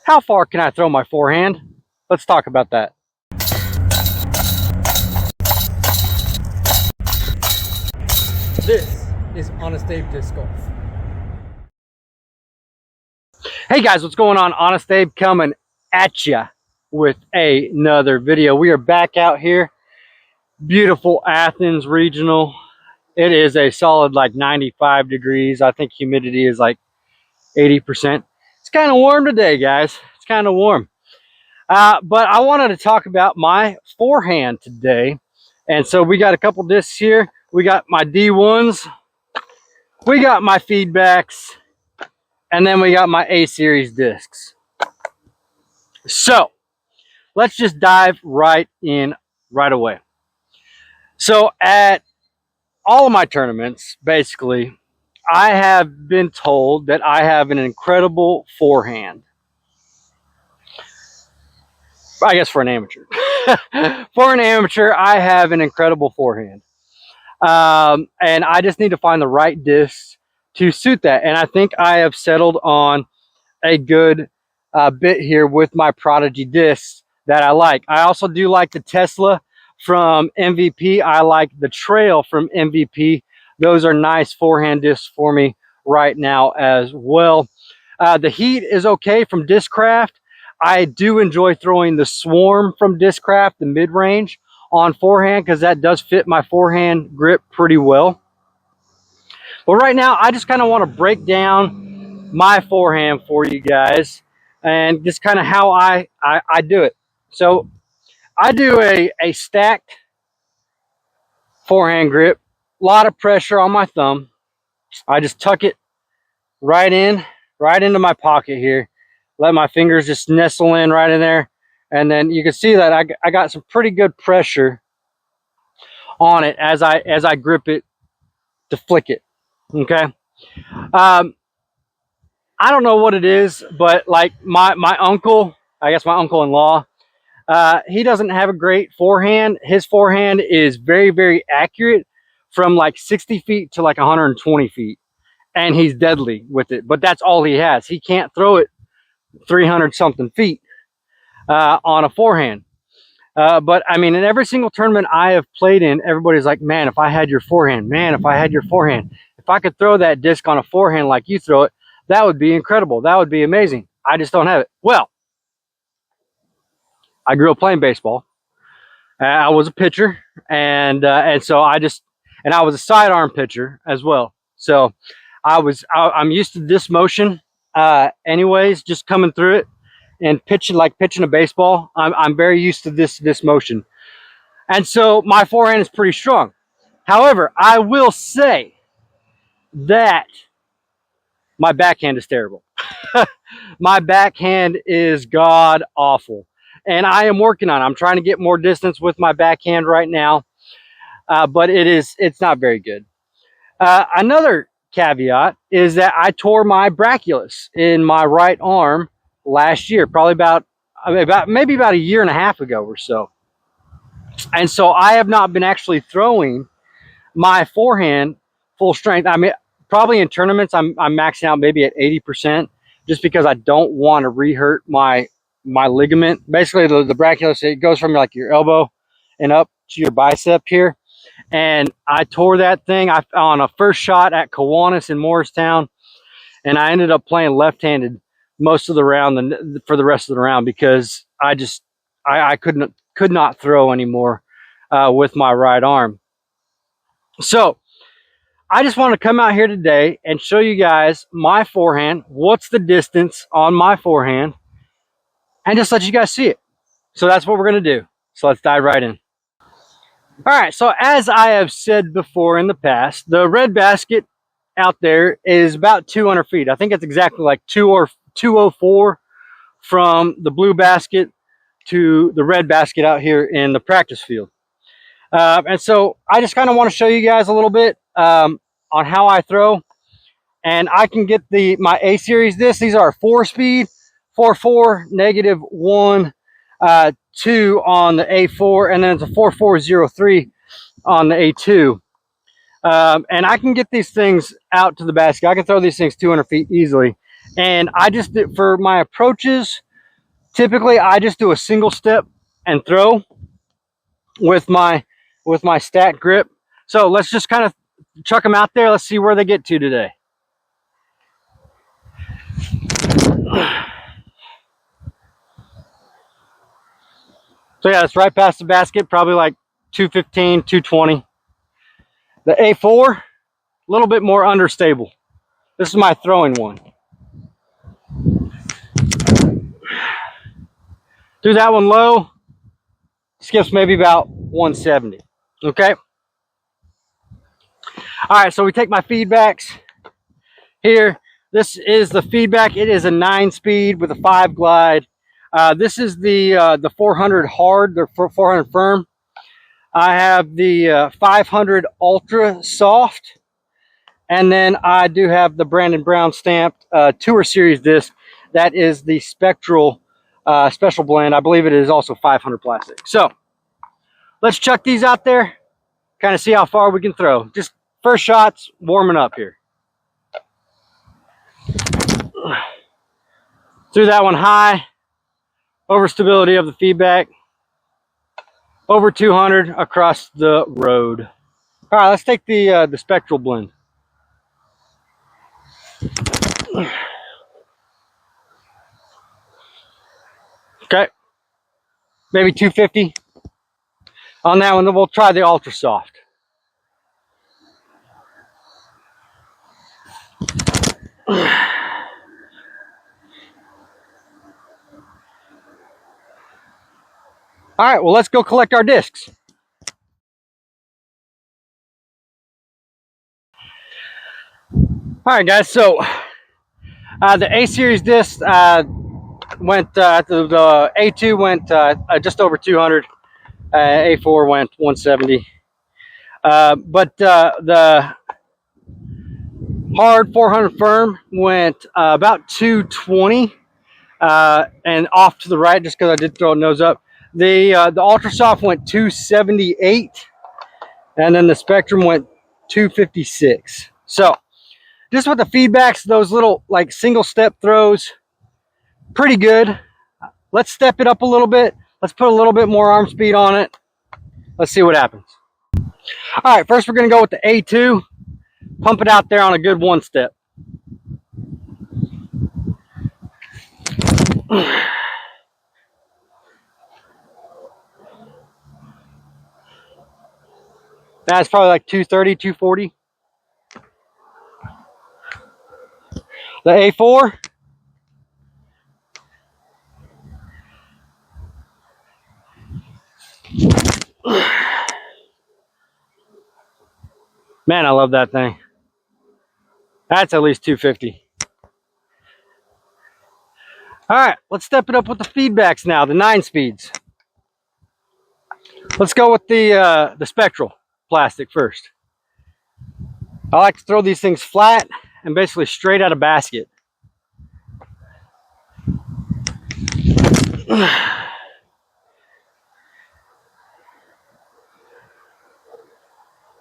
How far can I throw my forehand? Let's talk about that. This is Honest Abe Disc Golf. Hey guys, what's going on? Honest Abe coming at ya with another video. We are back out here, beautiful Athens Regional. It is a solid like 95 degrees. I think humidity is like 80%. It's kind of warm today, guys. It's kind of warm. But I wanted to talk about my forehand today. And so we got a couple discs here. We got my D1s. We got my feedbacks. And then we got my A-series discs. So let's just dive right in right away. So at all of my tournaments, basically, I have been told that I have an incredible forehand. I guess for an amateur. For an amateur, I have an incredible forehand. And I just need to find the right discs to suit that. And I think I have settled on a good bit here with my Prodigy discs that I like. I also do like the Tesla from MVP. I like the Trail from MVP. Those are nice forehand discs for me right now as well. The Heat is okay from Discraft. I do enjoy throwing the Swarm from Discraft, the mid-range, on forehand because that does fit my forehand grip pretty well. But right now, I just kind of want to break down my forehand for you guys and just kind of how I do it. So I do a stacked forehand grip, a lot of pressure on my thumb. I just tuck it right into my pocket here. Let my fingers just nestle in right in there. And then you can see that I got some pretty good pressure on it as I grip it to flick it. Okay. I don't know what it is, but like my uncle, I guess my uncle-in-law, he doesn't have a great forehand. His forehand is very, very accurate from like 60 feet to like 120 feet. And he's deadly with it, but that's all he has. He can't throw it 300 something feet on a forehand. But I mean, in every single tournament I have played in, everybody's like, man, if I had your forehand, man, if I had your forehand, if I could throw that disc on a forehand like you throw it, that would be incredible. That would be amazing. I just don't have it. Well, I grew up playing baseball. I was a pitcher, and so I was a sidearm pitcher as well. So I'm used to this motion, anyways, just coming through it and pitching a baseball. I'm very used to this motion, and so my forehand is pretty strong. However, I will say that my backhand is terrible. My backhand is god awful, and I am working on it. I'm trying to get more distance with my backhand right now, but it's not very good. Another caveat is that I tore my brachialis in my right arm last year, probably maybe about a year and a half ago or so. And so I have not been actually throwing my forehand full strength. I mean, probably in tournaments, I'm maxing out maybe at 80%, just because I don't want to re-hurt my ligament. Basically, the brachialis, it goes from like your elbow and up to your bicep here. And I tore that thing on a first shot at Kiwanis in Morristown, and I ended up playing left-handed most of the round for the rest of the round because I could not throw anymore with my right arm. So I just want to come out here today and show you guys my forehand, what's the distance on my forehand, and just let you guys see it. So that's what we're going to do. So let's dive right in. All right, so as I have said before in the past, the red basket out there is about 200 feet. I think it's exactly like 204 from the blue basket to the red basket out here in the practice field. And so I just kind of want to show you guys a little bit on how I throw. And I can get my A-series discs. These are 4-speed, 4.4, -1, 2 on the A4, and then it's a 4.403 on the A2. And I can get these things out to the basket. I can throw these things 200 feet easily. And I just did, for my approaches, Typically, I just do a single step and throw with my stack grip. So let's just kind of chuck them out there. Let's see where they get to today. So yeah, it's right past the basket, probably like 215, 220. The A4, a little bit more understable. This is my throwing one. Threw that one low, skips maybe about 170. Okay. All right, so we take my feedbacks here. This is the feedback. It is a 9-speed with a 5 glide. This is the 400 hard, the 400 firm. I have the 500 ultra soft, and then I do have the Brandon Brown stamped Tour Series disc. That is the Spectral special blend. I believe it is also 500 plastic. So let's chuck these out there, kind of see how far we can throw. Just first shots, warming up here. Threw that one high, over stability of the feedback, over 200 across the road. All right, let's take the Spectral blend. Okay, maybe 250 on that one. Then we'll try the ultra soft. All right, well, let's go collect our discs. All right, guys, so the A series disc went, the A2 went just over 200, A4 went 170. But the hard 400 firm went about 220 and off to the right, just because I did throw a nose up. The ultra soft went 278, and then the Spectrum went 256. So just with the feedbacks, those little like single step throws, pretty good. Let's step it up a little bit. Let's put a little bit more arm speed on it. Let's see what happens. All right, first we're gonna go with the A2. Pump it out there on a good one step. That's probably like 230, 240. The A4. Man, I love that thing. That's at least 250. All right, let's step it up with the feedbacks now, the 9 speeds. Let's go with the Spectral plastic first. I like to throw these things flat and basically straight out of basket.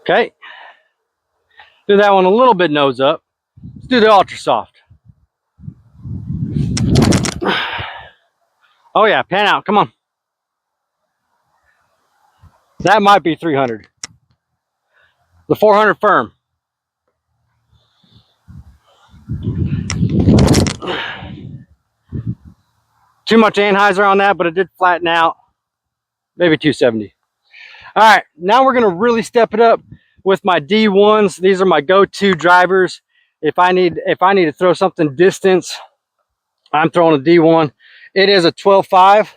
Okay. Do that one a little bit nose up. Let's do the ultra soft. Oh yeah, pan out, come on. That might be 300. The 400 firm. Too much anhyzer on that, but it did flatten out. Maybe 270. All right, now we're gonna really step it up with my D1s. These are my go-to drivers. If I need to throw something distance, I'm throwing a D1. It is a 12.5,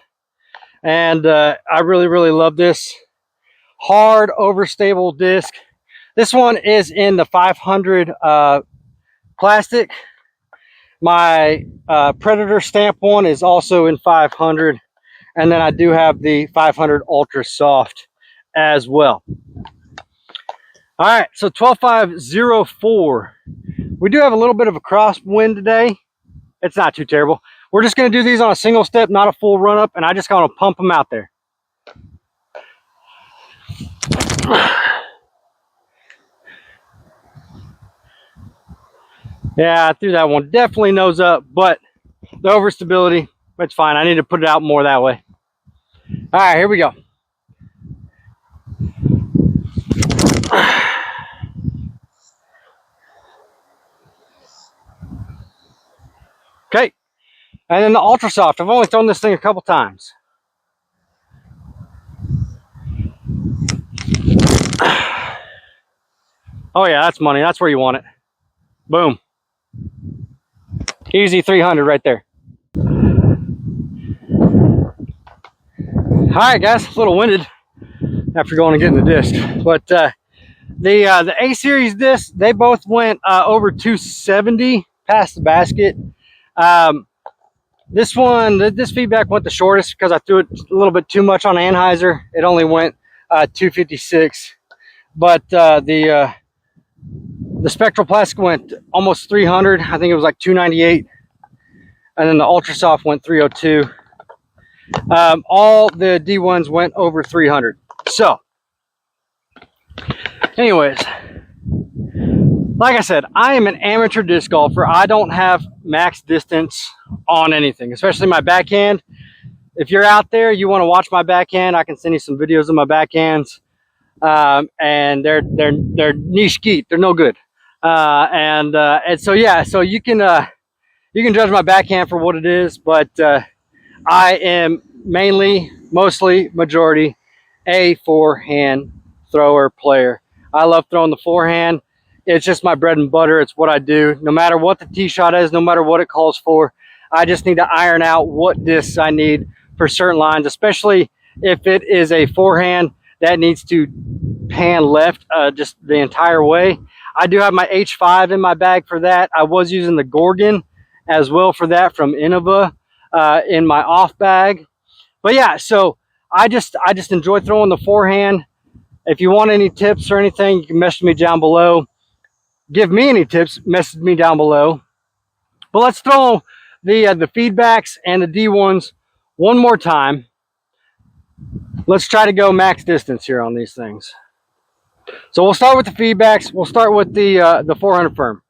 and I really love this. Hard, overstable disc. This one is in the 500 plastic. My Predator stamp one is also in 500, and then I do have the 500 Ultra Soft as well. All right, so 12.504. We do have a little bit of a crosswind today. It's not too terrible. We're just going to do these on a single step, not a full run up, and I just want to pump them out there. Yeah, I threw that one definitely nose up, but the overstability, It's fine. I need to put it out more that way. All right, here we go. Okay, and then the Ultra Soft. I've only thrown this thing a couple times. Oh yeah, that's money. That's where you want it. Boom. Easy 300 right there. All right, guys, a little winded after going and getting the disc, but the A series discs, they both went over 270 past the basket. This one, this feedback went the shortest because I threw it a little bit too much on Anheuser. It only went 256, but the Spectral Plastic went almost 300. I think it was like 298, and then the Ultra Soft went 302. All the D1s went over 300. So, anyways, like I said, I am an amateur disc golfer. I don't have max distance on anything, especially my backhand. If you're out there, you want to watch my backhand, I can send you some videos of my backhands. And they're niche geek. They're no good. And so yeah, so you can judge my backhand for what it is, but I am mostly majority a forehand thrower player. I love throwing the forehand. It's just my bread and butter. It's what I do. No matter what the tee shot is, no matter what it calls for, I just need to iron out what discs I need for certain lines, especially if it is a forehand that needs to pan left just the entire way. I do have my H5 in my bag for that. I was using the Gorgon as well for that from Innova in my off bag. But yeah, so I just enjoy throwing the forehand. If you want any tips or anything, you can message me down below. Give me any tips, message me down below. But let's throw the feedbacks and the D1s one more time. Let's try to go max distance here on these things. So we'll start with the feedbacks. We'll start with the 400 firm.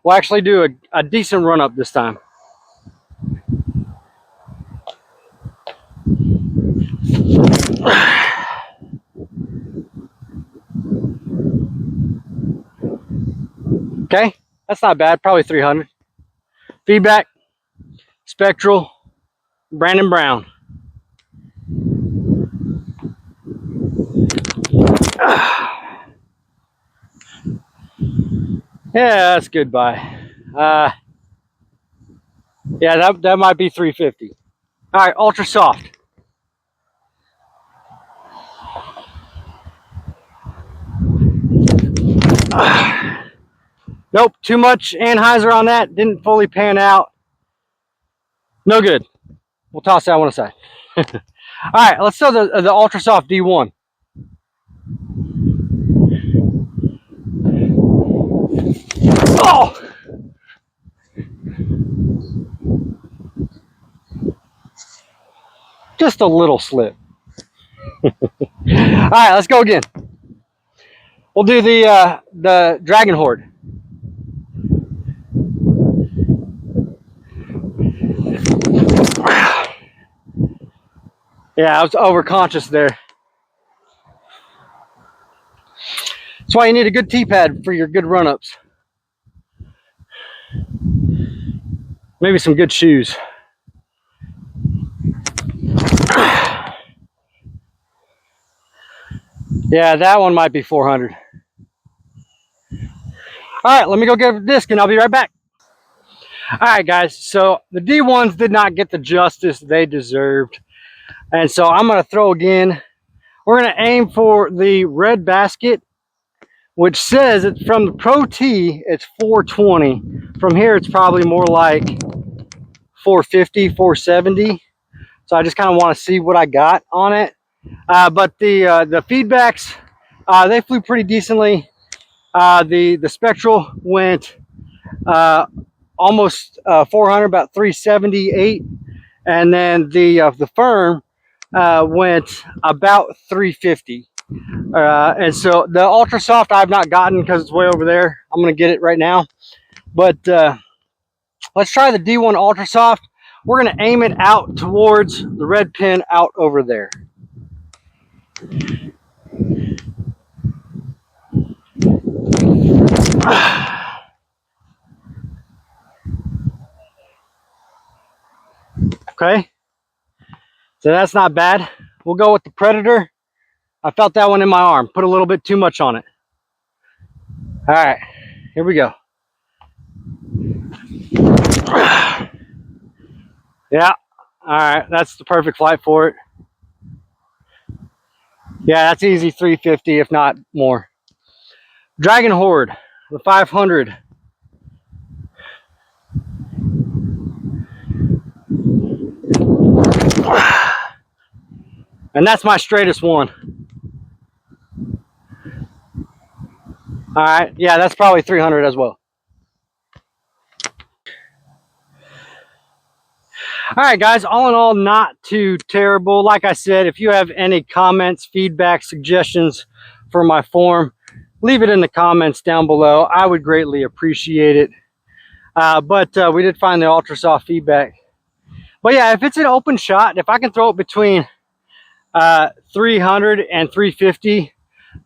We'll actually do a decent run up this time. Okay, that's not bad. Probably 300. Feedback, Spectral, Brandon Brown. Yeah, that's goodbye. Yeah, that might be 350. All right, Ultra Soft. Nope, too much Anheuser on that. Didn't fully pan out. No good. We'll toss that one aside. All right, let's throw the Ultra Soft D1. Oh! Just a little slip. All right, let's go again. We'll do the Dragon Horde. Yeah, I was overconscious there. That's why you need a good tee pad for your good run-ups. Maybe some good shoes. Yeah, that one might be 400. All right, let me go get a disc and I'll be right back. All right, guys, so the D1s did not get the justice they deserved. And so I'm going to throw again. We're going to aim for the red basket, which says it's from the Pro T, it's 420. From here, it's probably more like 450, 470. So I just kind of want to see what I got on it. But the feedbacks, they flew pretty decently. The Spectral went almost 400, about 378. And then the Firm went about 350. And so the Ultra Soft I've not gotten because it's way over there. I'm going to get it right now. But let's try the D1 Ultra Soft. we're going to aim it out towards the red pin out over there. Okay, so that's not bad. We'll go with the Predator. I felt that one in my arm. Put a little bit too much on it. All right, here we go. Yeah, all right, that's the perfect flight for it. Yeah, that's easy 350, if not more. Dragon Horde, the 500. And that's my straightest one. All right, yeah, that's probably 300 as well. All right, guys, all in all, not too terrible. Like I said, if you have any comments, feedback, suggestions for my form, leave it in the comments down below. I would greatly appreciate it. But we did find the ultra soft feedback. But yeah, if it's an open shot, if I can throw it between 300 and 350,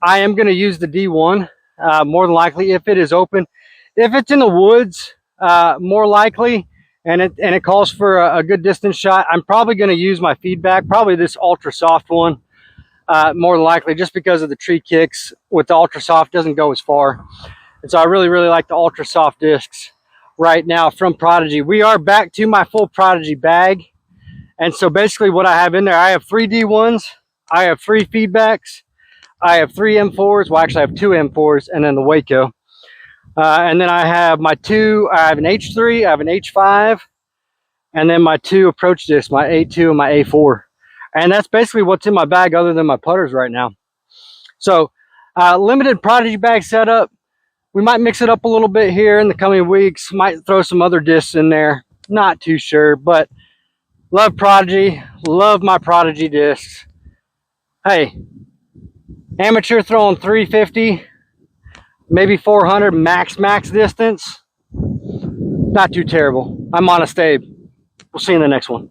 I am going to use the D1 more than likely if it is open. If it's in the woods, more likely, and it calls for a good distance shot, I'm probably going to use my feedback, probably this ultra soft one, more than likely, just because of the tree kicks. With the ultra soft, doesn't go as far, and so I really like the ultra soft discs right now from Prodigy. We are back to my full Prodigy bag, and so basically what I have in there, I have 3 D1s, I have 3 feedbacks, I have 3 M4s. Well, actually I have 2 M4s and then the Waco. And then I have my 2, I have an H3, I have an H5, and then my 2 approach discs, my A2 and my A4. And that's basically what's in my bag other than my putters right now. So limited Prodigy bag setup. We might mix it up a little bit here in the coming weeks. Might throw some other discs in there. Not too sure, but love Prodigy. Love my Prodigy discs. Hey, amateur throwing 350, maybe 400 max distance. Not too terrible. I'm Honest Abe. We'll see you in the next one.